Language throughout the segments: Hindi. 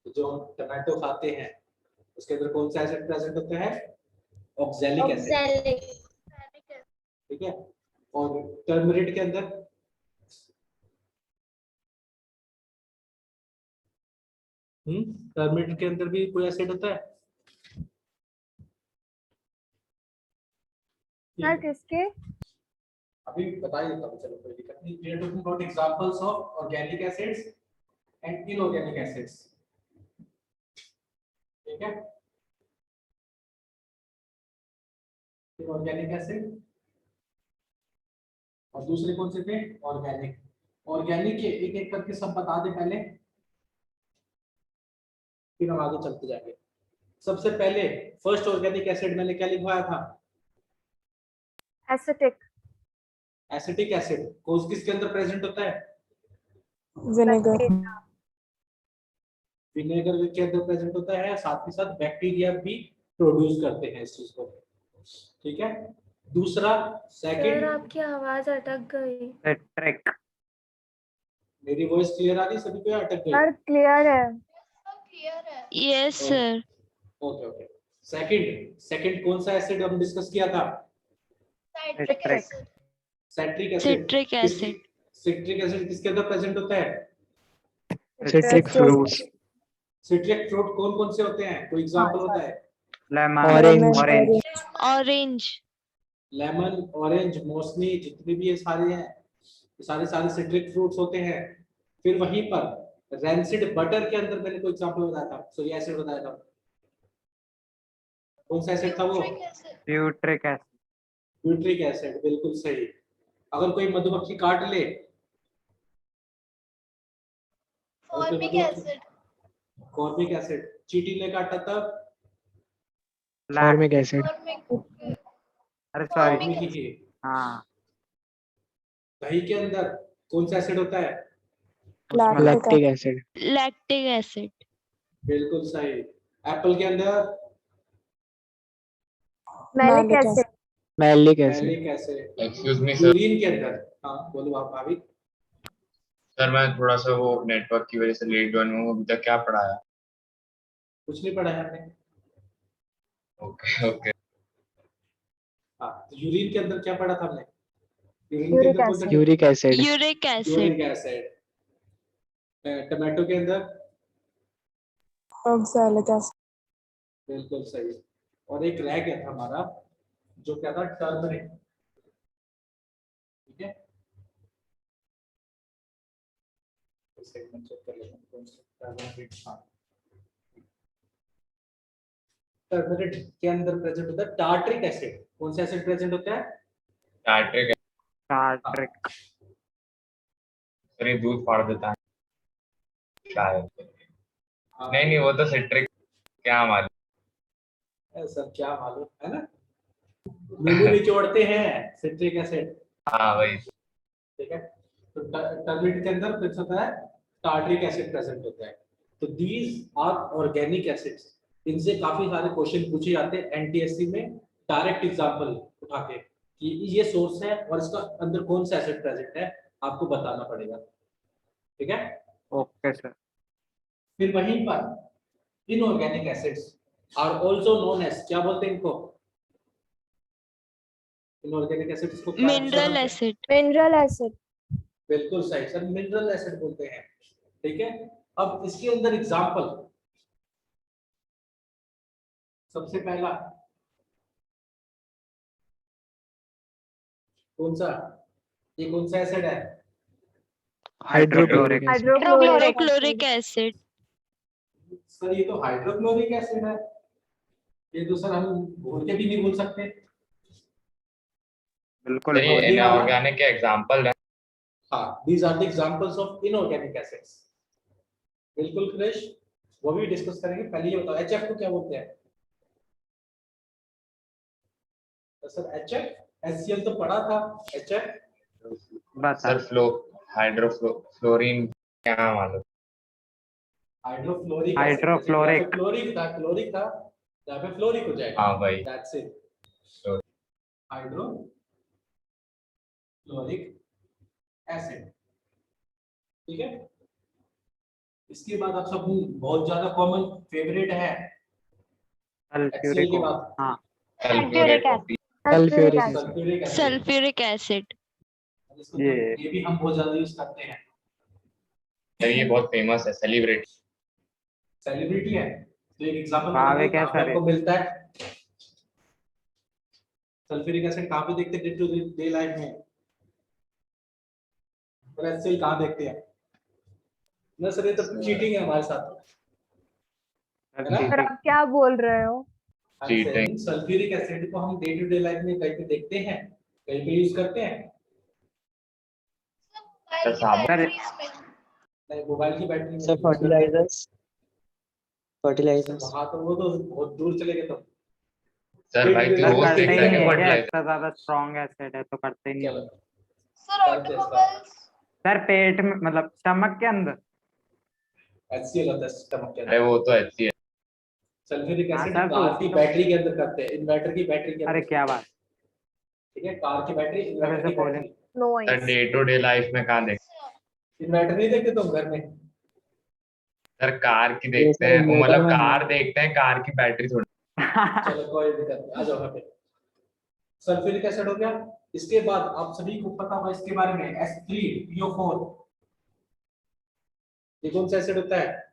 तो जो हम टमाटो खाते हैं उसके अंदर कौन सा एसिड प्रेजेंट होता है? Oxalic acid. ठीक है। और टर्मरिक के अंदर टर्मरिक के अंदर भी कोई एसिड होता है? सर किसके? अभी बता ही देता हूँ, चलो कोई दिक्कत नहीं। We are talking about examples of organic acids and inorganic acids. ठीक है। इनऑर्गेनिक एसिड और दूसरे कौन से थे? ऑर्गेनिक। ऑर्गेनिक के एक एक करके सब बता दे पहले, फिर हम आगे चलते जाएंगे। सबसे पहले फर्स्ट ऑर्गेनिक एसिड मैंने क्या लिखवाया था? एसिटिक। एसिटिक एसिड कौन किसके अंदर प्रेजेंट होता है? विनेगर। विनेगर के अंदर प्रेजेंट होता है, साथ ही साथ बैक्टीरिया भी प्रोड्यूस करते हैं इस चीज को। ठीक है। दूसरा सेकंड। सर आपकी आवाज अटक गई। सिट्रिक। मेरी वॉइस क्लियर आ रही सभी को या अटक गई? सर क्लियर है। Yes sir. Okay okay. Second कौन सा एसिड हम डिस्कस किया था? Citric. Citric acid. Citric acid. Citric acid किसके अंदर प्रेजेंट होता है? Citric fruits. सिट्रिक फ्रूट कौन कौन से होते हैं? कोई एग्जांपल होता है? Lemon, orange. Orange, orange. Lemon, orange, मौसमी, जितने भी ये सारे हैं, ये सारे सिट्रिक फ्रूट्स होते हैं। फिर वहीं पर रैंसिड बटर के अंदर मैंने कोई एग्जांपल बताया था, सॉरी एसिड बताया था। कौन सा एसिड था वो? Butyric acid. ब्यूट्रिक एसिड, बिल्कुल सही। अगर कोई मधुमक्खी काट ले, फॉर्मिक एसिड। चींटी ने काटा तब फॉर्मिक एसिड। अरे सॉरी। फॉर्मिक ही। हाँ, दही के अंदर कौन सा एसिड होता है? उसमें लैक्टिक एसिड। Lactic acid. बिल्कुल सही। एप्पल के अंदर malic acid. Malic acid. Malic acid. Excuse me sir. Urine के अंदर, हाँ बोलो आप भाभी। सर मैं थोड़ा सा वो नेटवर्क की वजह से लेट ज्वाइन हुआ, अभी तक क्या पढ़ाया? कुछ नहीं पढ़ा है हमने। Okay okay. हाँ, तो यूरिन के अंदर क्या पढ़ा था हमने? यूरिन के अंदर कौन सा? Uric acid. Uric acid. Uric acid. Tomato के अंदर ऑक्सैलिक एसिड। बिल्कुल सही। और एक रह गया था हमारा, जो क्या था? टर्मरिक। ठीक है। सेगमेंट चेक कर लेते हैं कौन सा टर्मरिक। हाँ, टर्मरिक के अंदर प्रेजेंट होता है टार्टरिक एसिड। कौन सा एसिड प्रेजेंट होता है? टार्ट्रिक। टार्ट्रिक। सर ये दूध फाड़ देता है शायद। हाँ, नहीं वो तो सिट्रिक, क्या मालूम। सर क्या मालूम है ना, नींबू निचोड़ते हैं सिट्रिक एसिड। हाँ वही। ठीक है। तो टर्मरिक के अंदर प्रेजेंट होता है टार्टरिक एसिड प्रेजेंट होता है। तो दीज आर ऑर्गेनिक एसिड्स। इनसे काफी सारे क्वेश्चन पूछे जाते हैं एनटीएससी में, डायरेक्ट एग्जांपल उठा के कि ये सोर्स है और इसका अंदर कौन सा एसिड प्रेजेंट है, आपको बताना पड़ेगा। ठीक है। Okay sir. फिर वहीं पर inorganic acids are also known as, क्या बोलते हैं इनको? इनऑर्गेनिक एसिड्स को क्या मिनरल बोलते हैं? एसिड। Mineral acid. बिल्कुल सही सर, मिनरल एसिड बोलते हैं। ठीक है। अब इसके अंदर एग्जांपल, सबसे पहला कौन सा? ये कौन सा एसिड है? Hydrochloric acid. Hydrochloric acid. Sir ये तो हाइड्रोक्लोरिक एसिड है, ये तो सर हम भूल के भी नहीं भूल सकते। बिल्कुल। सर ये और ये वाला? इनऑर्गेनिक के एग्जांपल है। हाँ, these are the examples of inorganic acids। बिल्कुल क्रिश, वो भी डिस्कस करेंगे। पहले ये बताओ HF को क्या बोलते हैं? तो सर HF HCl तो पढ़ा था। HF बता। सर हाइड्रोफ्लोरीन, क्या मालूम। Hydrofluoric hydrofluoric. क्लोरिक था, यहाँ पे फ्लोरिक हो जाएगा। हाँ भाई। That's it. Sure। Hydrofluoric acid. ठीक है। इसके बाद आप सब बहुत ज्यादा कॉमन फेवरेट है HCl सल्फ्यूरिक के बाद हाँ sulphuric acid sulphuric sulphuric acid. Sulphuric acid. इसको ये भी हम बहुत ज्यादा यूज करते हैं। सर ये बहुत फेमस है, सेलिब्रिटी। सेलिब्रिटी है तो एक एग्जांपल भावे बताइए क्या कहाँ पे सर आपको मिलता है सल्फ्यूरिक एसिड? कहाँ पे देखते हैं डे टू डे लाइफ में? और HCl कहाँ देखते हैं ना सर? ये तो चीटिंग है हमारे साथ, है ना? सर आप क्या बोल रहे हो? Cheating. सल्फ्यूरिक एसिड को हम डे टू डे लाइफ में कहीं पे देखते हैं, कहीं पे यूज करते हैं? सर साबुन। सर नहीं, मोबाइल की बैटरी में सर use करते हैं। फर्टिलाइजर्स फर्टिलाइजर्स वहाँ तो वो तो बहुत दूर चले गए। तो सर भाई सर, क्लोज करते देखता ही है नहीं कि है क्या, फर्टिलाइजर। इतना ज्यादा स्ट्रॉन्ग एसिड है तो करते ही नहीं क्या है। बता? करते हैं इसका सर पेट में मतलब स्टमक के अंदर। HCl होता है स्टमक के अरे अंदर। वो तो अच्छी है। सल्फ्यूरिक हाँ एसिड सर, तो कार उसी की का- बैटरी के अंदर करते हैं, इन्वर्टर की बैटरी के अरे अंदर। क्या बात। ठीक है, कार की बैटरी, सर इन्वर्टर ऐसे की बोले battery. Sir day to day life में कहाँ देखते इन्वर्टर नहीं देखते तुम घर में? सर कार की ये देखते सर हैं, वो इन्वर्टर मतलब में कार देखते हैं, कार की बैटरी थोड़ी। चलो कोई दिक्कत नहीं, आ जाओ यहाँ पे। सल्फ्यूरिक एसिड हो गया। इसके बाद आप सभी को पता होगा इसके बारे में, H3PO4। ये कौन सा एसिड होता है?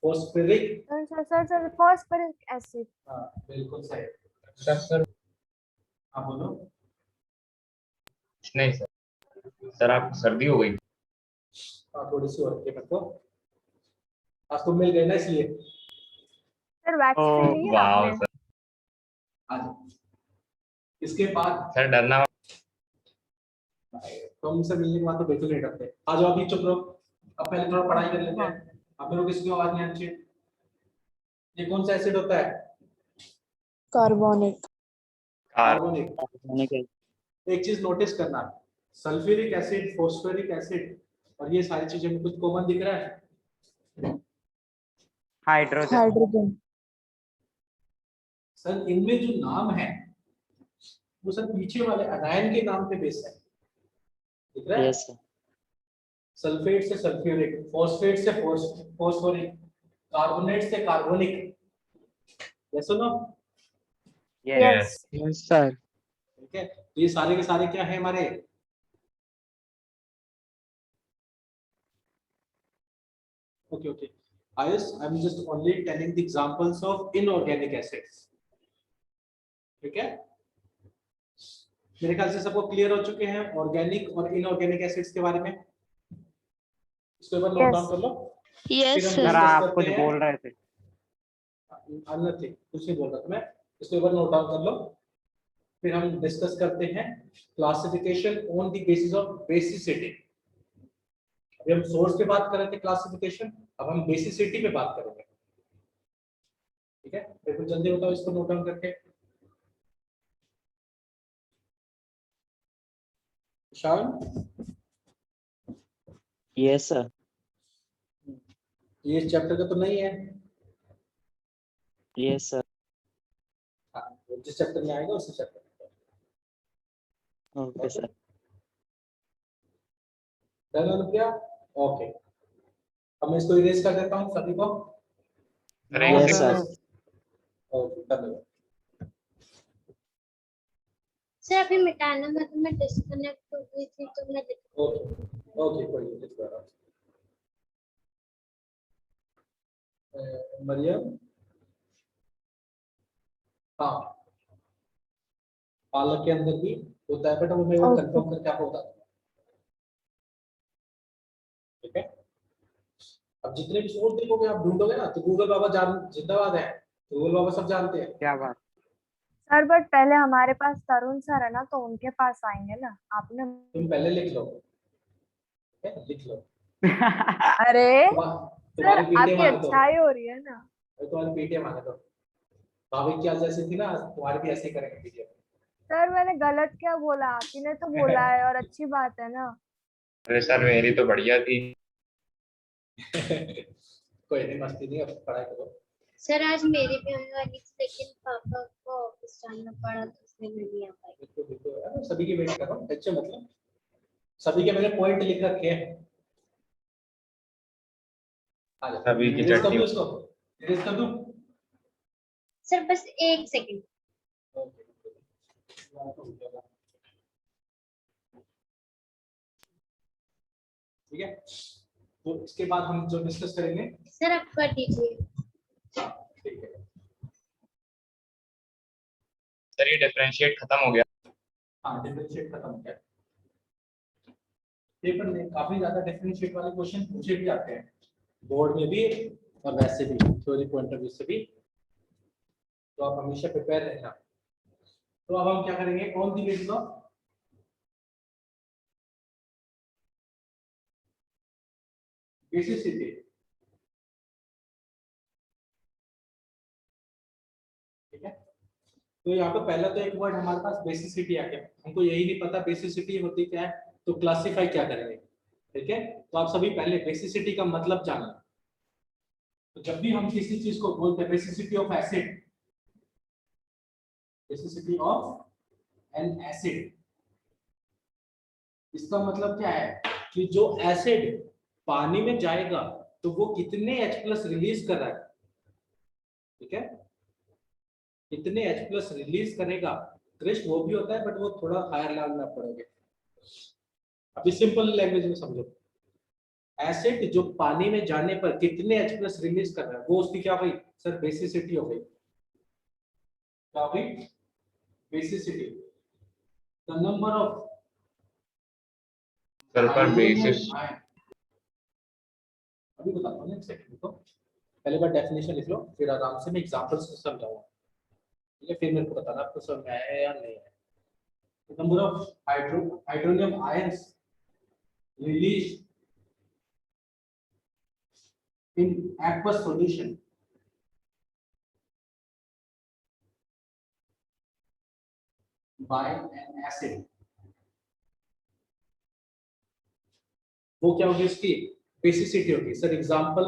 फॉस्फोरिक। Sir phosphoric acid. हाँ बिल्कुल सही। सर हाँ बोलो। नहीं सर आपको सर्दी हो गई। हाँ थोड़ी सी और मेरे को, आज तुम मिल गए ना इसलिए। सर वैक्सीन ली है वाह आपने? सर। आ जाओ। इसके बाद सर डरना। तुमसे मिलने के बाद तो बिल्कुल नहीं डरते। आ जाओ अभी, चुप रहो। अब पहले थोड़ा पढ़ाई कर लेते हैं। अब मेरे को किसी की आवाज नहीं आनी चाहिए। ये कौन सा एसिड होता है? कार्बोनिक। कार्बोनिक। होने के एक चीज नोटिस करना, सल्फ्यूरिक एसिड, फॉस्फोरिक एसिड और ये सारी चीजें में कुछ कॉमन दिख रहा है? हाइड्रोजन। हाइड्रोजन। सर इनमें जो नाम है वो सर पीछे वाले अनायन के नाम पे बेस है, दिख रहा है? यस सर सल्फेट से सल्फ्यूरिक, फॉस्फेट से फॉस्फोरिक, कार्बोनेट से कार्बोनिक। ये सुनो, यस यस सर ठीक है? तो ये सारे के सारे क्या है हमारे? Okay okay Ayush, I am just only telling the examples of inorganic acids. ठीक है, मेरे ख्याल से सबको क्लियर हो चुके हैं ऑर्गेनिक और इनऑर्गेनिक एसिड्स के बारे में। इसको एक बार नोट डाउन कर लो। यस फिर हम सर। सर आप करते कुछ हैं। बोल रहे थे। नथिंग, कुछ नहीं बोल रहा था मैं। इसको एक बार नोट डाउन कर लो, फिर हम डिस्कस करते हैं classification on the basis of basicity. अभी हम सोर्स पे बात कर रहे थे क्लासिफिकेशन, अब हम बेसिसिटी पे बात करेंगे। ठीक है, बिल्कुल जल्दी बताओ इसको नोट डाउन करके। शान, यस सर ये इस चैप्टर का तो नहीं है? यस सर हाँ, वो जिस चैप्टर में आएगा उसी चैप्टर में। Okay sir done Anupriya? Okay, अब मैं इसको इरेज कर देता हूँ सभी को। यस सर ओके, धन्यवाद। सर अभी मिटाना मत, मैं डिस्कनेक्ट हो गई थी तो मैं ओके ओके, कोई नहीं, लिख रहा हूँ। मरियम, हाँ पालक के अंदर भी होता है बेटा, वो मैं Okay. कंफर्म करके आपको बताता हूँ। ठीक है, अब जितने भी सोर्स देखोगे आप ढूंढोगे ना तो गूगल बाबा जान जिंदाबाद है, गूगल बाबा सब जानते हैं। क्या बात। सर बट पहले हमारे पास तरुण सर है ना, तो उनके पास आएंगे ना। आपने तुम पहले लिख लो, ठीक है? लिख लो। अरे तुम्हारी सर पीटे आपकी मांगे तो, अच्छाई हो रही है ना। तुम्हारी पीटे मांगे तो भाभी की आज जैसी थी ना, तुम्हारी भी ऐसे ही करेंगे पीटे। सर मैंने गलत क्या बोला? आप ही ने तो बोला है और अच्छी बात है ना। अरे सर मेरी तो बढ़िया थी। कोई नहीं, मस्ती नहीं, अब पढ़ाई करो। सर आज मेरी भी होने वाली थी लेकिन पापा को ऑफिस जाना पड़ा तो इसलिए मैं नहीं आ पाई। बिल्कुल बिल्कुल यार, सभी की वेट कर रहा हूँ, टेंशन मतलब। सभी के मैंने पॉइंट लिख रखे हैं। आ जाओ सभी की erase कर चटनी। दूं इसको, erase कर दूं। सर बस एक सेकंड। ठीक है, तो इसके बाद हम जो डिस्कस करेंगे। सर आप कर दीजिए। ठीक है सर ये डिफरेंशिएट खत्म हो गया। हाँ, डिफरेंशिएट खत्म हो गया। पेपर में काफी ज्यादा डिफरेंशिएट वाले क्वेश्चन पूछे भी जाते हैं, बोर्ड में भी और वैसे भी थ्योरी पॉइंट ऑफ व्यू से भी, तो आप हमेशा प्रिपेयर रहना। तो अब हम क्या करेंगे, on the basis of basicity. ठीक है, तो यहाँ पे पहला तो एक वर्ड हमारे पास बेसिसिटी आ गया, हमको यही नहीं पता बेसिसिटी होती क्या है, तो क्लासिफाई क्या करेंगे। ठीक है, तो आप सभी पहले बेसिसिटी का मतलब जानिए। तो जब भी हम किसी चीज को बोलते हैं basicity of acid, basicity of an acid, इसका मतलब क्या है कि जो एसिड पानी में जाएगा तो वो कितने H+ रिलीज कर रहा है। ठीक है, कितने H+ रिलीज करेगा, क्रिस्ट वो भी होता है बट वो थोड़ा हायर लेवल में पड़ोगे। अभी सिंपल लैंग्वेज में समझो, एसिड जो पानी में जाने पर कितने H+ रिलीज कर रहा है, वो उसकी क्या हुई सर, बेसिसिटी हो गई। क्या हुई, basicity, the number of sir पर बेसिस। अभी बताता हूँ, एक सेकंड को पहले बार डेफिनेशन लिख लो, फिर आराम से मैं एग्जांपल से समझाऊंगा। ठीक है, फिर मेरे को बताना आपको समझ में आया है या नहीं है। Number of hydronium ions release in aqueous solution by an acid, वो क्या होगी, उसकी बेसिसिटी होगी। सर एग्जांपल,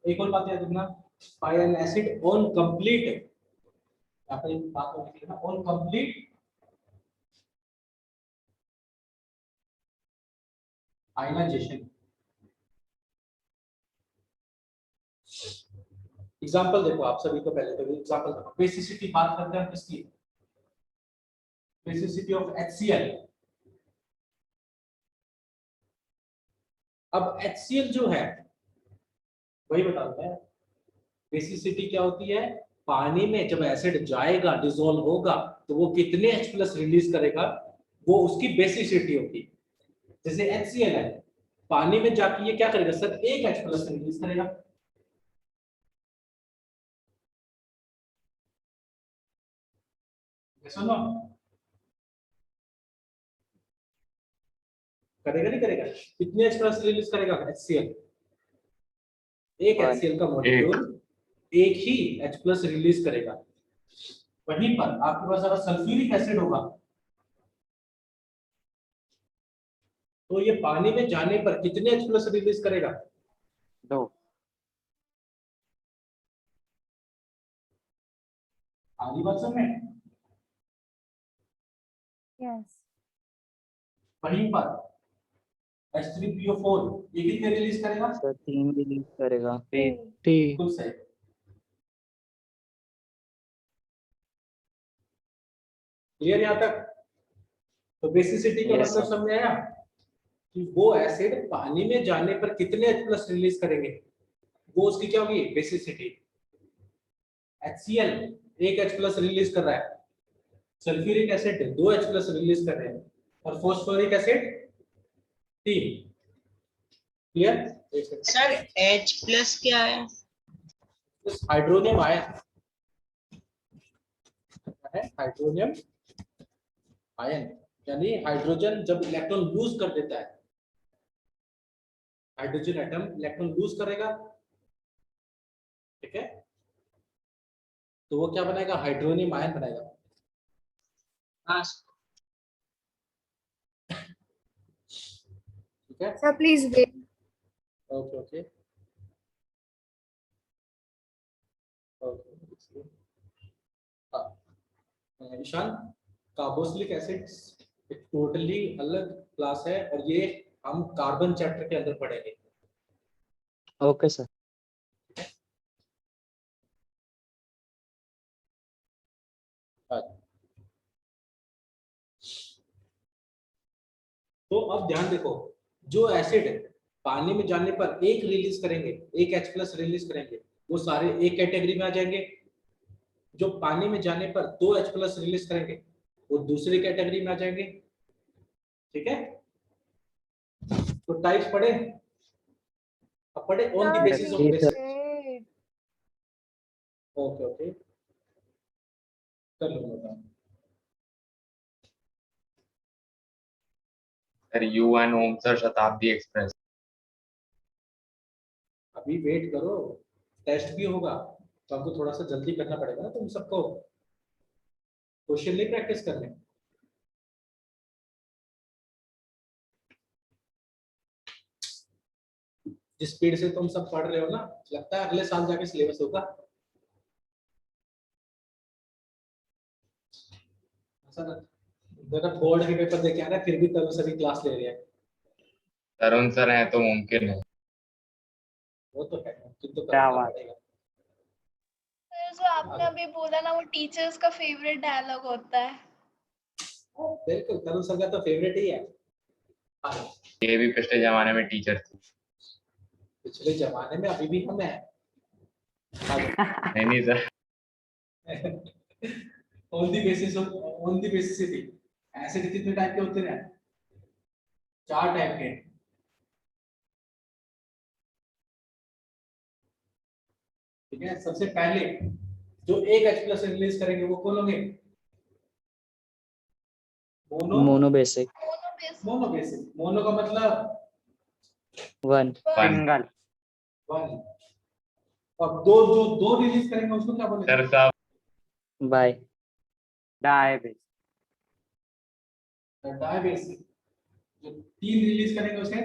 एक और बात याद रखना, by an acid on complete, यहाँ पे बात होगी ना, on complete ionization। एग्जांपल देखो आप सभी को, पहले तो एग्जांपल देखो, बेसिसिटी बात करते हैं हम किसकी, बेसिसिटी ऑफ HCl। अब HCl जो है वही बताता है बेसिसिटी क्या होती है, पानी में जब एसिड जाएगा डिसॉल्व होगा तो वो कितने H+ रिलीज करेगा, वो उसकी बेसिसिटी होगी। जैसे HCl है, पानी में जाके ये क्या करेगा सर, एक H+ रिलीज करेगा। सुनो, करेगा नहीं करेगा, कितने H+ रिलीज करेगा HCl, एक One. HCl का मॉलिक्यूल एक ही H+ रिलीज करेगा। वहीं पर आपके पास अगर सल्फ्यूरिक एसिड होगा तो ये पानी में जाने पर कितने H+ रिलीज करेगा, 2। आधी बात समझ में। Yes. वहीं पर H3PO4 ये कितने रिलीज करेगा, सर 3 रिलीज करेगा। बिल्कुल सही। क्लियर यहाँ तक, तो बेसिसिटी का Yes, मतलब sir. समझ आया कि वो एसिड पानी में जाने पर कितने H+ रिलीज करेंगे, वो उसकी क्या होगी बेसिसिटी। HCl एक H+ रिलीज कर रहा है, सल्फ्यूरिक एसिड 2 H+ रिलीज कर रहे हैं, और phosphoric acid 3। Clear. Sir H+ क्या है? हाइड्रोनियम आयन है, हाइड्रोनियम आयन यानी हाइड्रोजन जब इलेक्ट्रॉन लूज कर देता है, हाइड्रोजन एटम इलेक्ट्रॉन लूज करेगा, ठीक है, तो वो क्या बनाएगा, हाइड्रोनियम आयन बनाएगा। हाँ ठीक है, Sir, please wait. Okay okay okay. Ishan, carboxylic acid एक टोटली अलग क्लास है, और ये हम कार्बन चैप्टर के अंदर पढ़ेंगे। Okay, sir. तो अब ध्यान देखो, जो एसिड पानी में जाने पर एक रिलीज करेंगे, एक H प्लस रिलीज करेंगे, वो सारे एक कैटेगरी में आ जाएंगे। जो पानी में जाने पर दो H प्लस रिलीज करेंगे, वो दूसरी कैटेगरी में आ जाएंगे। ठीक है, तो टाइप्स पढ़े, अब पढ़े ऑन द बेसिस ऑफ जी, बेसिस। Great. ओके ओके, कर लो बताओ। Sir you and Om sir Shatabdi express. अभी वेट करो, टेस्ट भी होगा, तो हमको थोड़ा सा जल्दी करना पड़ेगा ना, तुम सबको क्वेश्चन नहीं प्रैक्टिस करने। जिस स्पीड से तुम सब पढ़ रहे हो ना, लगता है अगले साल जाके सिलेबस होगा। देखो बोर्ड के पेपर देके आ रहा है, फिर भी तरुण सभी क्लास ले रहे हैं। तरुण सर हैं तो मुमकिन है। वो तो है, मुमकिन तो क्या करना बात। पड़ेगा। जो आपने अभी बोला ना, वो टीचर्स का फेवरेट डायलॉग होता है। बिल्कुल, तरुण सर का तो फेवरेट ही है। हाँ, ये भी पिछले जमाने में टीचर थे। पिछले जमाने में, अभी भी हम हैं। नहीं सर। ऑन दी बेसिस थी। एसिड कितने टाइप के होते हैं? 4 टाइप के। ठीक है, सबसे पहले जो एक H प्लस रिलीज करेंगे वो कौन होंगे? Mono basic. Mono basic. Mono का मतलब 1. सिंगल। 1। और दो, जो दो रिलीज करेंगे उसको क्या बोलेंगे? सर साहब Bi. Di base. Di basic. जो 3 रिलीज करेंगे उसे,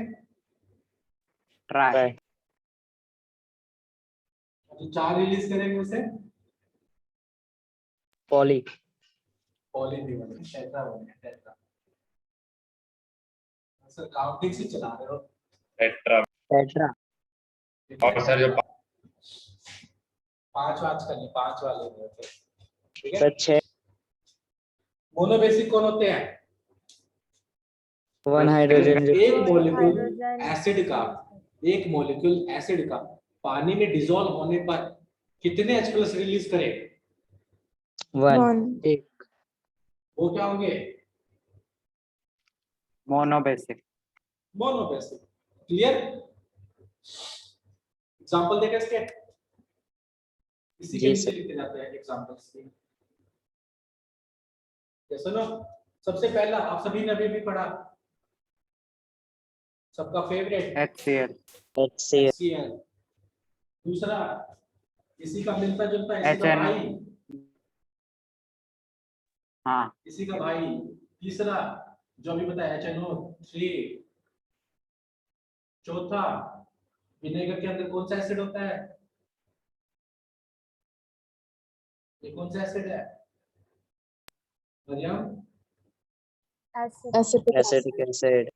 ट्राई। Tri. जो 4 रिलीज करेंगे उसे Poly. पॉली भी बोलेंगे, टेट्रा बोलेंगे, टेट्रा। सर काउंटिंग से चला रहे हो। टेट्रा। Tetra. और सर जो 5 कर ले, 5 वाले होते हैं। ठीक है, Sir 6. मोनो बेसिक कौन होते हैं? 1 hydrogen. एक मॉलिक्यूल हाइड्रोजन एसिड का, एक मॉलिक्यूल एसिड का पानी में डिसॉल्व होने पर कितने H प्लस रिलीज करे? 1. एक. वो क्या होंगे? Mono basic. Mono basic. Clear? Example देखें इसके, इसी के जी, नीचे सर। लिखे जाते हैं एग्जांपल्स के। जैसे ना, सबसे पहला आप सभी ने अभी भी पढ़ा, सबका फेवरेट HCl। HCl. HCl। दूसरा इसी का मिलता जुलता, इसी का HNO। भाई, हाँ। इसी का भाई। तीसरा जो अभी बताया HNO3। चौथा विनेगर के अंदर कौन सा एसिड होता है? ये कौन सा एसिड है मरियम? एसिड। Acetic acid.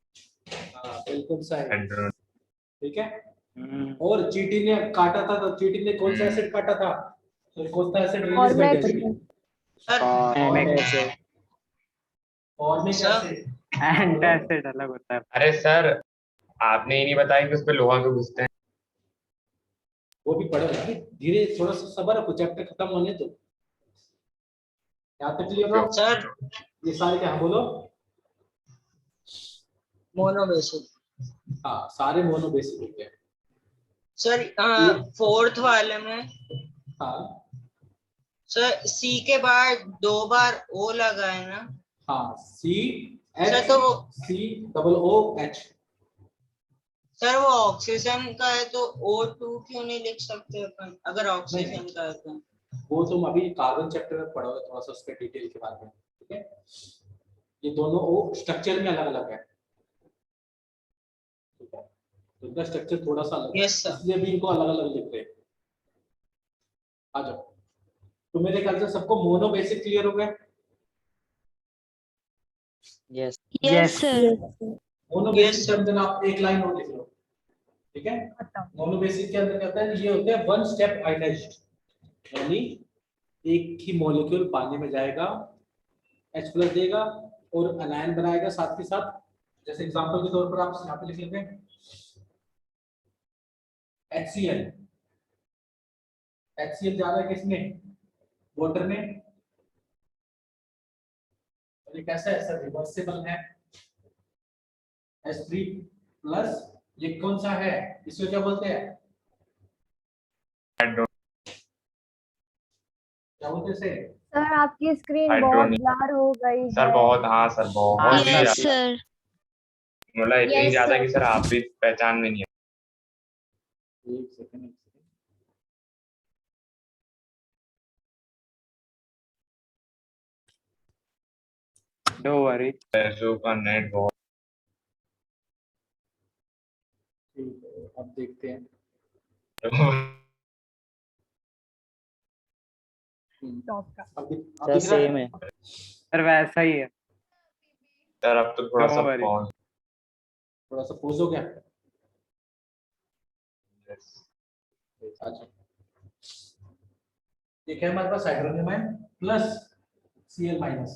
हाँ बिल्कुल सही। हाइड्रो। ठीक है, हम्म, और चींटी ने काटा था, तो चींटी ने कौन सा एसिड काटा था? तो कौन सा एसिड रिलीज कर Formic। दिया चींटी? Sir Formic Formic। acid. Formic sir. Acid. Antacid अलग होता है। अरे सर आपने ये नहीं बताया कि उस पे लोहा क्यों घुसते हैं? वो भी पढ़ेगा, धीरे, थोड़ा सा सब्र रखो, चैप्टर खत्म होने दो। यहाँ तक क्लियर हो? सर ये सारे क्या बोलो? Mono basic. हाँ, सारे मोनो बेसिक होते हैं। सर 4th वाले में हाँ सर सी के बाद 2 बार ओ लगा है ना? हाँ, सी एच, सर तो वो C double O H. Sir वो ऑक्सीजन का है तो O2 क्यों नहीं लिख सकते अपन, अगर ऑक्सीजन का है तो? वो तुम अभी कार्बन चैप्टर में पढ़ोगे, थोड़ा सा उसके डिटेल के बारे में। ठीक है, ये दोनों ओ स्ट्रक्चर में अलग अलग है। ठीक है, तो इनका स्ट्रक्चर थोड़ा सा अलग है, Yes, sir. इसलिए भी इनको अलग अलग लिख रहे हैं। आ जाओ, तो मेरे ख्याल से सबको मोनो बेसिक क्लियर हो गया। Yes. Yes, sir. Mono Yes, basic sir. के अंदर आप एक लाइन और लिख लो। ठीक है। मोनोबेसिक के अंदर क्या होता है, ये होते हैं वन स्टेप आयनाइज्ड, यानी एक ही मॉलिक्यूल पानी में जाएगा, H प्लस देगा और अनायन बनाएगा साथ के साथ। जैसे एग्जांपल के तौर पर आप यहाँ पे लिख लेते हैं HCl। HCl जा रहा है किसमें, वाटर में, और ये कैसा है सर, रिवर्सिबल है। H3 प्लस, ये कौन सा है, इसको क्या बोलते हैं, क्या बोलते हैं इसे? सर आपकी स्क्रीन I बहुत don't know. ब्लर हो गई सर है। बहुत, हाँ सर बहुत ही यस ज्यादा, सर। मतलब इतनी Yes, ज्यादा sir. कि सर आप भी पहचान में नहीं है। एक सेकंड। Don't worry. पैसों का नेट बहुत, ठीक है, अब देखते हैं। अब सर दिख रहा सेम है। सर वैसा ही है। सर अब तो थोड़ा सा Don't worry. पॉज। थोड़ा सा पोज हो गया। अच्छा, एक है हमारे पास hydrogen ion plus Cl minus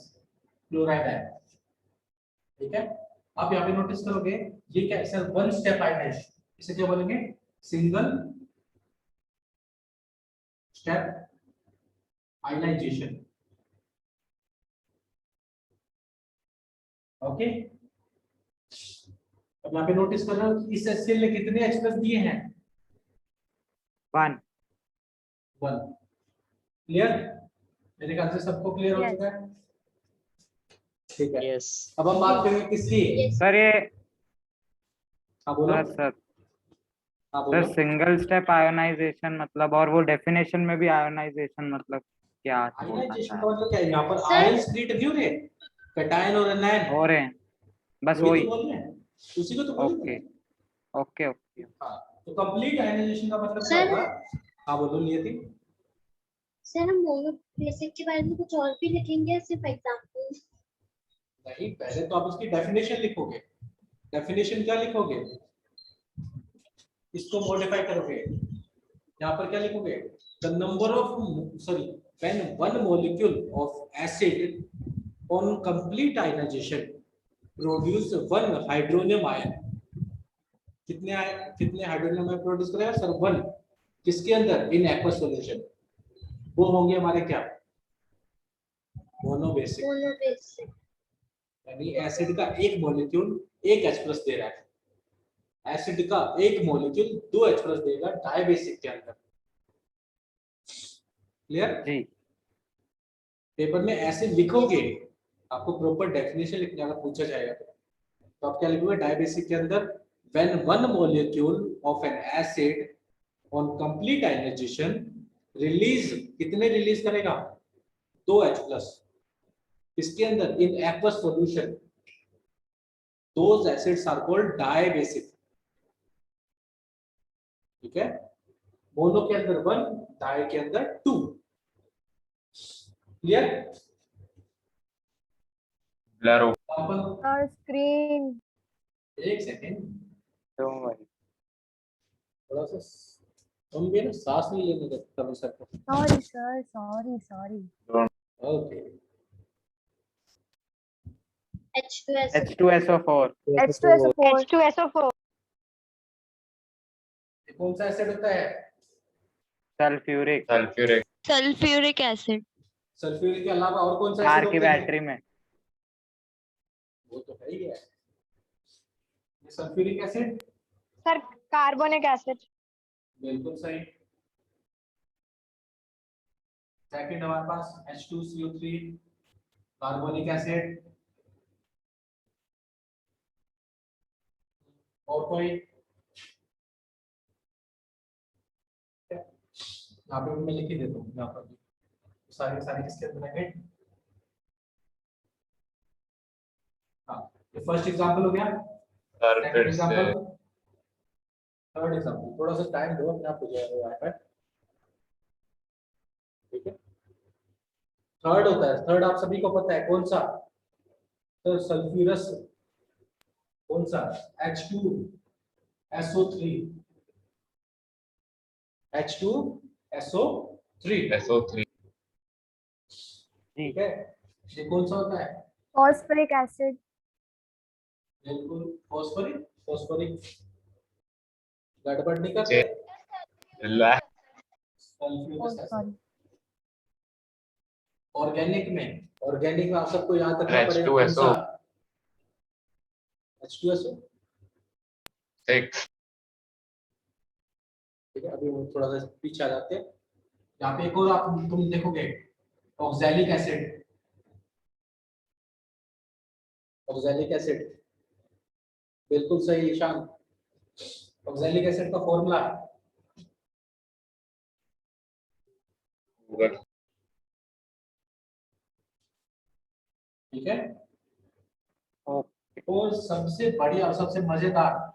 chloride ion, ठीक है। आप यहाँ पे नोटिस करोगे ये क्या है सर, वन स्टेप आयनाइज, इसे क्या बोलेंगे, सिंगल स्टेप आयनाइजेशन। ओके, अब यहाँ पे नोटिस कर रहे हो कि इस HCl ने कितने H प्लस दिए हैं, 1 वन। क्लियर, मेरे ख्याल से सबको क्लियर हो Yes. चुका है, ठीक है। यस अब हम बात करेंगे किसकी, Yes. सर ये हाँ बोलो, सर सर हाँ सर बोलो। सिंगल स्टेप आयोनाइजेशन मतलब, और वो डेफिनेशन में भी आयोनाइजेशन मतलब क्या बोलना आयनाइजेशन चाह का मतलब क्या है, यहाँ पर Sir? आयंस क्रिएट नहीं हो रहे, कैटायन और एनायन, हो रहे हैं, बस वही वही। तो बोल रहे हैं, उसी को तो बोल रहे ओके हैं। Okay okay. हाँ, तो कंप्लीट आयनाइजेशन का मतलब क्या Sir? होगा, हाँ बोलो नियति। सर हम मोनोबेसिक के बारे में कुछ और भी लिखेंगे, सिर्फ एग्जांपल? नहीं, पहले तो आप उसकी डेफिनेशन लिखोगे। डेफिनेशन क्या लिखोगे, इसको मॉडिफाई करोगे, यहाँ पर क्या लिखोगे, the number of sorry when one molecule of acid on complete ionization produce one hydronium ion. कितने हाइड्रोनियम आयन प्रोड्यूस करेगा सर, वन, किसके अंदर, इन एक्वस सॉल्यूशन, वो होंगे हमारे क्या, मोनोबेसिक, मोनोबेसिक। यानी एसिड का एक मॉलिक्यूल एक H प्लस दे रहा है, एसिड का एक मॉलिक्यूल 2 H प्लस देगा डायबेसिक के अंदर। क्लियर, जी पेपर में ऐसे लिखोगे, आपको प्रॉपर डेफिनेशन लिखने अगर पूछा जाएगा तो आप क्या लिखोगे, डायबेसिक के अंदर when one molecule of an acid on complete ionization release, कितने रिलीज करेगा, 2 H प्लस, इसके अंदर in aqueous solution, those acids are called dibasic, ठीक है। मोनो के अंदर 1, डाई के अंदर 2। क्लियर, ब्लर हो, सर स्क्रीन एक सेकेंड, डोंट वरी। थोड़ा सा तुम भी ना सांस नहीं लेने देते कभी सर को। Sorry sir, sorry okay, H2SO4 H2SO4 H2SO4 ये कौन सा एसिड होता है, sulphuric sulphuric, sulphuric acid. Sulphuric के अलावा और कौन सा कार एसिड की होता है, बैटरी में। वो तो है ही है, ये sulphuric acid, sir carbonic acid. बिल्कुल सही। सेकंड हमारे पास H2CO3 कार्बोनिक एसिड, और कोई, यहाँ पे भी मैं लिख ही देता हूँ, यहाँ पर भी सारे सारे किसके अंदर आएंगे। हाँ, ये फर्स्ट एग्जांपल हो गया, सर सेकंड फिर एग्जांपल, से थर्ड एग्जांपल, थोड़ा सा टाइम दो अपने आप हो जाएगा वो iPad, ठीक है। थर्ड होता है, थर्ड आप सभी को पता है कौन सा, तो सल्फ्यूरस, कौन सा, H2SO3 H2SO3, SO3 ठीक है। ये कौन सा होता है? Phosphoric acid. बिल्कुल फॉस्फोरिक गड़बड़ नहीं करते। चे- ला- sulphuric Oh, acid. sorry. Organic में आप सबको याद रखना पड़ेगा H2SO कौन सा? H2SO, 6 ठीक है। अभी वो थोड़ा सा पीछे आ जाते हैं। यहाँ पे एक और आप तुम देखोगे ऑक्सैलिक एसिड, बिल्कुल सही ईशान। ऑक्सैलिक एसिड का फॉर्मूला गूगल ठीक है। ओके और सबसे बढ़िया और सबसे मजेदार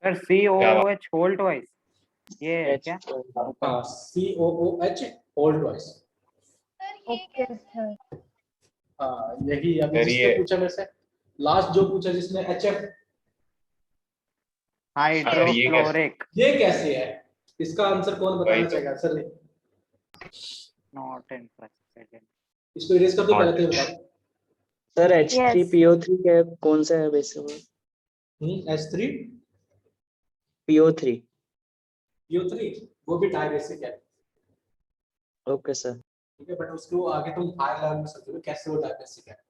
सर COOH होल ट्वाइस ये है क्या? COOH whole twice. सर ये Okay, कैसे? sir. हाँ यही अभी सर, जिसने ये- पूछा मेरे से लास्ट जो पूछा जिसने HF, हाइड्रोक्लोरिक ये कैसे है? इसका आंसर कौन वही बताना तो। चाहेगा सर? Not interested. इसको इरेज कर दो पहले तो ये बताओ। सर H3PO3 के कौन सा है बेसिक? H3 PO3. PO3 वो भी डाइबेसिक है, ओके सर. ठीक है। बट उसको आगे तुम हायर लेवल में समझोगे कैसे वो डाइबेसिक है।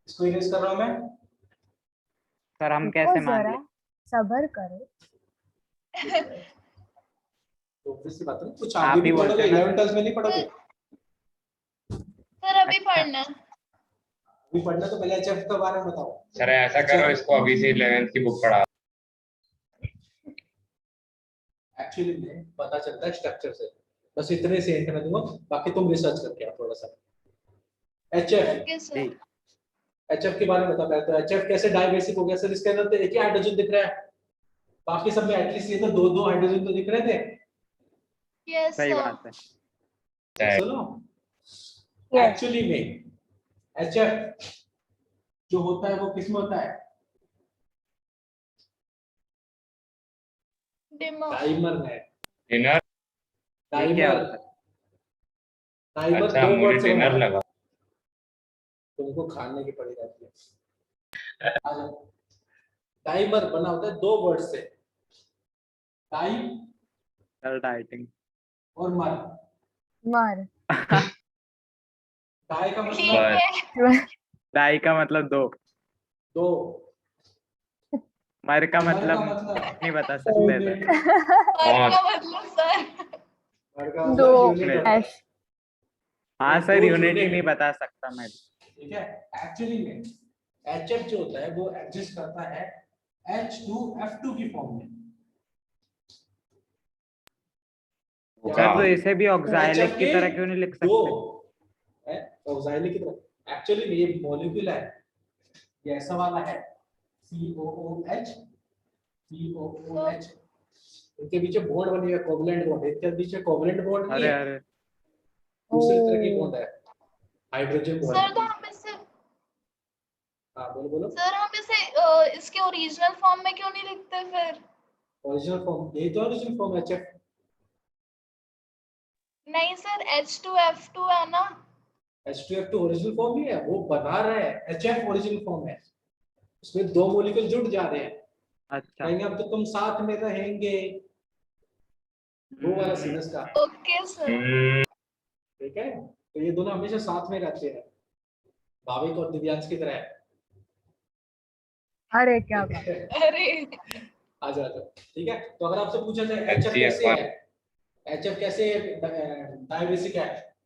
इसको इरेज कर रहा हूं मैं। सर हम रुको कैसे मान जरा, लें? सबर करो. तो ऑब्वियसली बात है ना, कुछ आप आगे ही भी बोलते पढ़ोगे, हैं ना। 11 12 में नहीं पढ़ोगे। सर अभी अच्छा। पढ़ना। अभी पढ़ना तो पहले HF के बारे में बताओ। सर ऐसा करो, इसको अभी से 11th की बुक पढ़ा। एक्चुअली में पता चलता है स्ट्रक्चर से, बस इतने से एंड में दूंगा, बाकी तुम रिसर्च करके आओ थोड़ा सा। HF okay sir. जी HF के बारे में बता पहले तो। HF कैसे डाइबेसिक हो गया सर? इसके अंदर तो एक ही हाइड्रोजन दिख रहा है, बाकी सब में एटलीस्ट ये तो दो दो हाइड्रोजन तो दिख रहे थे। यस सही सर। बात है। सुनो, Yes. एक्चुअली में HF जो होता है वो किसमें होता है? डिमो। डाइमर में। डिनर। ये क्या डाइमर होता है? डाइमर अच्छा दो मुझे वर्ड से बना डिनर है। लगा। तुमको खाने की पड़ी रहती है। आ जाओ। डाइमर बना होता है दो वर्ड से, डाई सर डाइटिंग। और मर। Mar. डाई का ठीक मतलब है। डाई का मतलब दो, दो, मर का मर मतलब का मतलब नहीं बता सकते थे। यूनिट, और का मतलब सर। मर का दो मतलब यूनिट होता है। dash. हाँ दो सर यूनिट ही unit। नहीं बता सकता मैं। ठीक है। एक्चुअली में HF जो होता है वो एग्जिस्ट करता है H2F2 की फॉर्म में। सर तो इसे भी ऑक्सैलिक HF की के तरह क्यों नहीं लिख दो सकते? है ऑक्सैलिक की तरह। एक्चुअली में ये मॉलिक्यूल है, ये ऐसा वाला है COOH, इनके पीछे बॉन्ड बनी है, कोवलेंट बॉन्ड। इनके पीछे कोवलेंट बॉन्ड नहीं अरे है, अरे दूसरी तरह की बॉन्ड है, हाइड्रोजन सर तो बॉन्ड। हम इसे हाँ बोलो बोलो। सर हम इसे इसके ओरिजिनल फॉर्म में क्यों नहीं लिखते फिर? ओरिजिनल फॉर्म यही तो ओरिजिनल फॉर्म HF। नहीं सर H2F2 है ना। H2F2 ओरिजिनल फॉर्म नहीं है, वो बना रहा है। HF ओरिजिनल फॉर्म है, उसमें दो मॉलिक्यूल जुड़ जा रहे हैं, अच्छा कहेंगे अब तो तुम साथ में रहेंगे, वो वाला सीन इसका। Okay sir. ठीक है, तो ये दोनों हमेशा साथ में रहते हैं, भाविक और दिव्यांश की तरह है। अरे क्या बात. अरे आ जाओ ठीक है। तो अगर आपसे पूछा जाए HF कैसे है, HF कैसे डाइबेसिक है,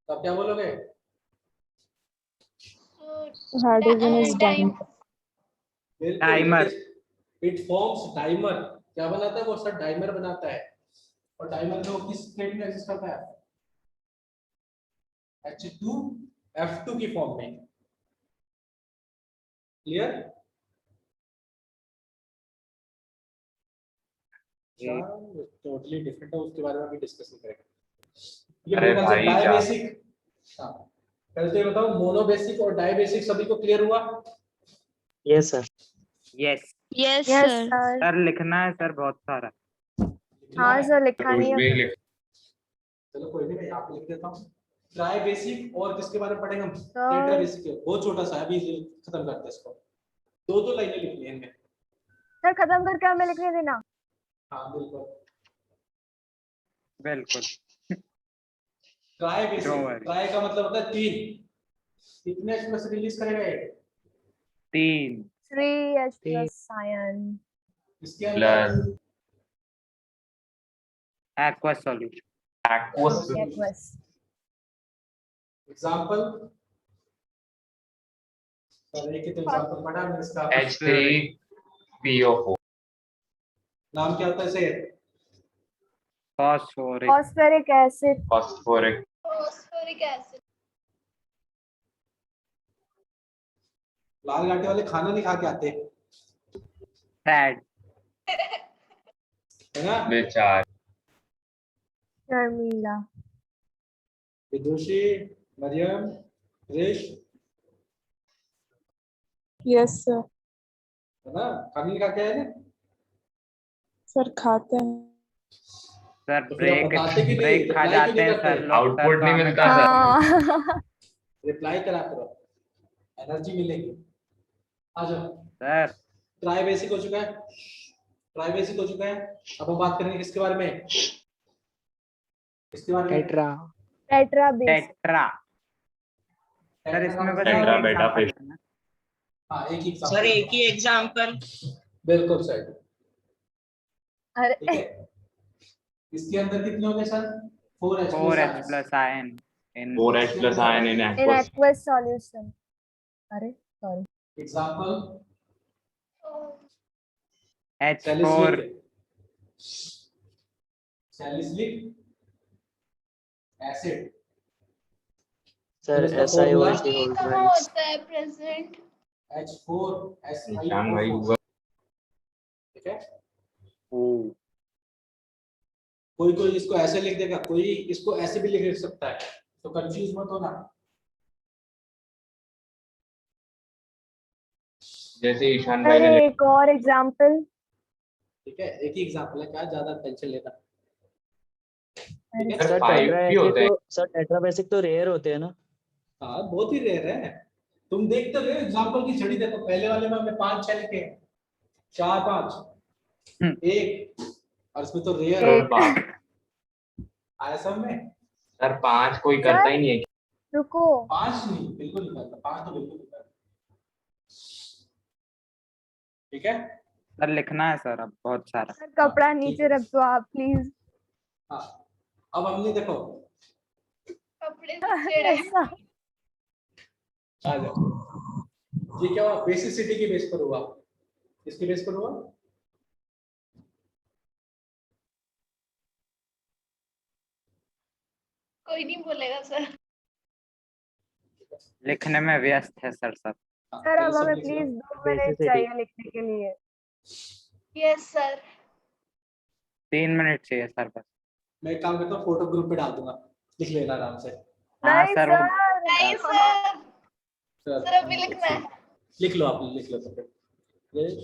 तो आप क्या बोलोगे? Hydrogen is dim- Dimer. It forms dimer. क्या बनाता है वो सर? डाइमर बनाता है। और डाइमर जो किस स्टेट में एग्जिस्ट करता है? H2F2 की फॉर्म में। क्लियर? टोटली डिफरेंट है, उसके बारे में भी डिस्कस नहीं करेंगे। ये अरे मेरे ख्याल से भाई जा। डायबेसिक। हाँ पहले तो ये बताओ, मोनोबेसिक और डायबेसिक सभी को क्लियर हुआ? Yes sir. Yes Yes, Yes, sir. sir. Sir लिखना है सर बहुत सारा। हाँ सर लिखा नहीं उसमें है। लिख चलो कोई नहीं, मैं यहाँ पे लिख देता हूँ। ट्राई बेसिक और किसके बारे में पढ़ेंगे हम? सर। टेट्रा बेसिक है, बहुत छोटा सा है, अभी खत्म करते हैं इसको। दो लाइनें लिखनी है इनमें। सर खत्म करके हमें लिखने देना। हाँ बिल्कुल। बिल्कुल। Try Don't basic, worry. Try का मतलब होता है 3। कितने एक्सप्रेस रिलीज करेगा ये? 3 3H plus ion. इसके अंदर blur aqueous solution. aqueous Aqueous. Example, sir एक ही तो एग्जांपल पढ़ा हमने इसका। H3PO4 नाम क्या होता है इसे? Phosphoric. Phosphoric acid. phosphoric phosphoric acid. लाल घाटे वाले खाना नहीं खा के आते Sad. है ना? बेचार शर्मिला. विदुषी, मरियम, क्रिश, Yes sir. है ना? खाना नहीं खा के आए ना? सर खाते हैं. सर तो फिर आप ब्रेक बताते कि नहीं, ब्रेक खा reply जाते क्यों हैं नहीं सर करते? लोग। आउटपुट सर, नहीं हमें मिलता क्या- हाँ. रिप्लाई करा करो, एनर्जी मिलेगी। आ जाओ। सर ट्राई बेसिक हो चुका है, ट्राई बेसिक हो चुका है। अब हम बात करेंगे किसके बारे में? किसके बारे में? Tetra. Tetra base. Tetra. Sir इसमें बस एक टेट्रा ही बेटा example फिश। है ना? हाँ एक ही सर एक ही एग्जाम्पल। बिल्कुल सर। अरे ठीक है, इसके अंदर कितने हो गए sir? 4H 4H plus ion in 4H plus ion in in aqueous aqueous solution. अरे sorry. Example H4 salicylic acid. Sir इसका SiOH ये whole कहाँ branch। होता है प्रेजेंट? ईशान भाई H4SiO4। गूगल ठीक है, O कोई इसको ऐसे लिख देगा, कोई इसको ऐसे भी लिख सकता है, तो कंफ्यूज मत होना। जैसे ईशान भाई अरे ने एक और एग्जाम्पल. ठीक है, एक ही एग्जांपल है, क्या ज्यादा टेंशन लेना। ठीक है, सर सर 5 टेट्रा भी ऐसे होते हैं। तो सर टेट्रा बेसिक तो रेयर होते हैं ना? हाँ बहुत ही रेयर है। तुम देखते रहे एग्जांपल की छड़ी, देखो पहले वाले में हमने 5-6 लिखे हैं, 4-5 1, और इसमें तो रेयर सर 5 आया सब में। सर 5 कोई करता ही नहीं है। रुको. 5 नहीं, बिल्कुल नहीं करता, 5 तो बिल्कुल नहीं करता। ठीक है, सर लिखना है सर अब बहुत सारा। सर कपड़ा ठीक नीचे है। रख दो आप प्लीज. हाँ अब हमने देखो, कपड़े से टेढ़े। ऐसा. आ जाओ। ये क्या हुआ? बेसिसिटी के बेस पर हुआ, किसके बेस पर हुआ? कोई नहीं बोलेगा सर। लिखने में व्यस्त है सर सब। हाँ, सर अब ये सब हमें लिख लो। Please 2 minute Basicity. चाहिए लिखने के लिए. Yes sir. 3 मिनट चाहिए सर बस। मैं एक काम करता हूँ, फोटो ग्रुप पे डाल दूंगा, लिख लेना आराम से। हाँ नहीं सर वो सर. नहीं सर, सर अभी लिखना है। लिख लो, आप लिख लो तो फिर। क्रिश,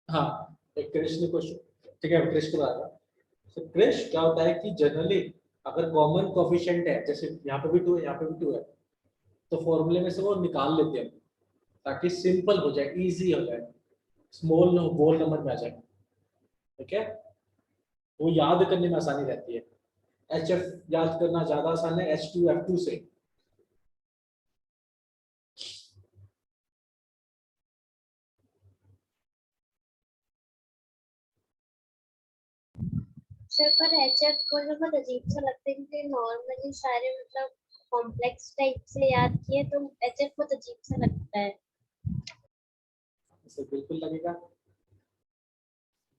हाँ एक क्रिश ने क्वेश्चन, ठीक है क्रिश को बताया। तो क्रिश क्या होता है कि जनरली अगर कॉमन कोफिशिएंट है, जैसे यहाँ पे भी 2 है, यहाँ पे भी 2 है, तो फॉर्मूले में से वो निकाल लेते हैं ताकि सिंपल हो जाए, इजी हो जाए, स्मॉल होल नंबर में आ जाए। ठीक है, वो याद करने में आसानी रहती है। HF याद करना ज्यादा आसान है H2F2 से। सर पर HF को जो बहुत अजीब सा लगता है क्योंकि नॉर्मली सारे मतलब कॉम्प्लेक्स टाइप से याद किए तो HF बहुत अजीब सा लगता है. इसे बिल्कुल लगेगा,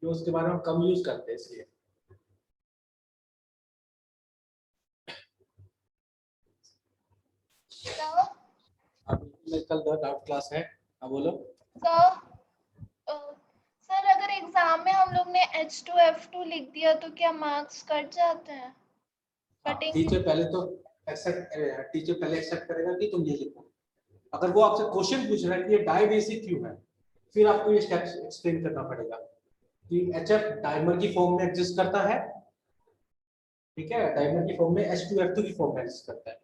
उसके बारे में कम यूज करते हैं इसलिए। सर अब मैं कल डाउट क्लास है, अब बोलो। सर अगर एग्जाम में हम लोग ने H2F2 लिख दिया तो क्या मार्क्स कट जाते हैं? कटेंगे? टीचर पहले तो एक्सेप्ट करेगा कि तुम ये लिखो। अगर वो आपसे क्वेश्चन पूछ रहा है कि ये डाई बेसिक क्यों है, फिर आपको ये स्टेप्स एक्सप्लेन करना पड़ेगा। कि HF डाइमर की फॉर्म में एग्जिस्ट करता है, ठीक है, डाइमर की फॉर्म में H2F2 की फॉर्म में एग्जिस्ट करता है,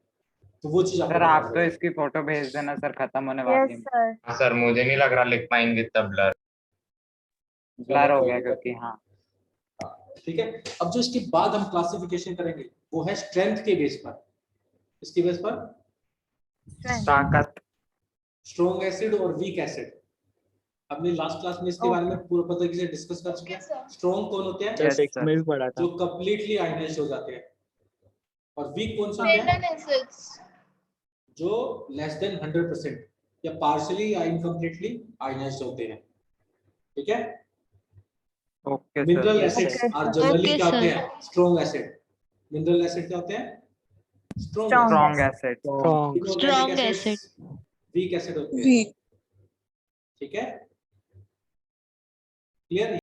तो वो चीज सर आप तो इसकी फोटो भेज देना सर, खत्म होने वाली यस है। सर हाँ सर, मुझे नहीं लग रहा लिख पाएंगे इतना ब्लर। ब्लर हो गया क्योंकि हाँ। ठीक है। अब जो इसके बाद हम क्लासिफिकेशन करेंगे वो है स्ट्रेंथ के बेस पर। इसके बेस पर ताकत। स्ट्रॉन्ग एसिड और वीक एसिड, हमने लास्ट क्लास में इसके बारे में पूरा तरीके से डिस्कस कर चुके Okay, हैं। sir. स्ट्रॉन्ग कौन होते हैं? Sir Yes, 6 sir. में भी पढ़ा था। जो कंप्लीटली आयनाइज्ड हो जाते हैं। और वीक कौन से होते हैं? Maiden acids. जो लेस देन 100% या पार्शियली या इनकम्प्लीटली आयनाइज्ड होते हैं, ठीक है। Okay mineral sir. Acids Okay, are sir. Generally Okay, क्या होते sir. हैं? Strong acid. मिनरल एसिड क्या होते हैं? Strong. Strong acid. Strong acid. Weak acid होते हैं, ठीक है, क्लियर।